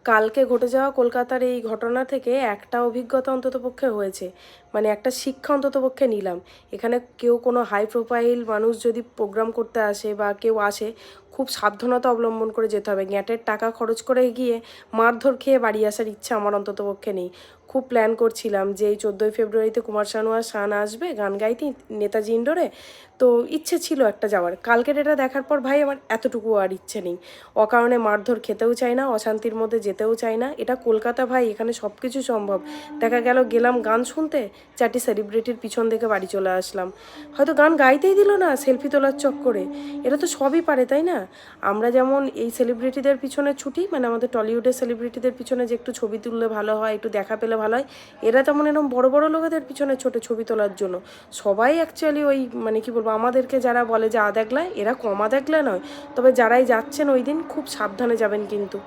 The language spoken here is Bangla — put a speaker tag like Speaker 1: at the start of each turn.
Speaker 1: কালকে ঘটে যাওয়া কলকাতার এই ঘটনা থেকে একটা অভিজ্ঞতা অন্ততপক্ষে হয়েছে, মানে একটা শিক্ষা অন্ততপক্ষে নিলাম। এখানে কেউ কোনো হাই প্রোফাইল মানুষ যদি প্রোগ্রাম করতে আসে বা কেউ আসে, খুব সাবধানতা অবলম্বন করে যেতে হবে। গ্যাটের টাকা খরচ করে গিয়ে মারধর খেয়ে বাড়ি আসার ইচ্ছা আমার অন্ততপক্ষে নেই। খুব প্ল্যান করছিলাম যে এই 14ই ফেব্রুয়ারিতে কুমার শানু আর শান আসবে গান গাইতে নেতাজি ইন্ডোরে। তো ইচ্ছে ছিল একটা যাওয়ার, কালকের এটা দেখার পর ভাই আমার এতটুকু আর ইচ্ছে নেই। অকারণে মারধর খেতেও চাই না, অশান্তির মধ্যে যেতেও চাই না। এটা কলকাতা ভাই, এখানে সব কিছু সম্ভব। দেখা গেল গেলাম গান শুনতে, 4টি সেলিব্রিটির পিছন থেকে বাড়ি চলে আসলাম। হয়তো গান গাইতেই দিল না, সেলফি তোলার চক্করে। এরা তো সবই পারে, তাই না? আমরা যেমন এই সেলিব্রিটিদের পিছনে ছুটি, মানে আমাদের টলিউডের সেলিব্রিটিদের পিছনে যে একটু ছবি তুললে ভালো হয়, একটু দেখা পেলে ভালো হয়, এরা তেমন এরকম বড় বড় লোকেদের পিছনে ছোটো ছবি তোলার জন্য। সবাই অ্যাকচুয়ালি ওই মানে কি বলবো, আমাদেরকে যারা বলে যে আ দেখলা, এরা কম আ দেখলা নয়। তবে যারাই যাচ্ছেন ওই দিন খুব সাবধানে যাবেন কিন্তু।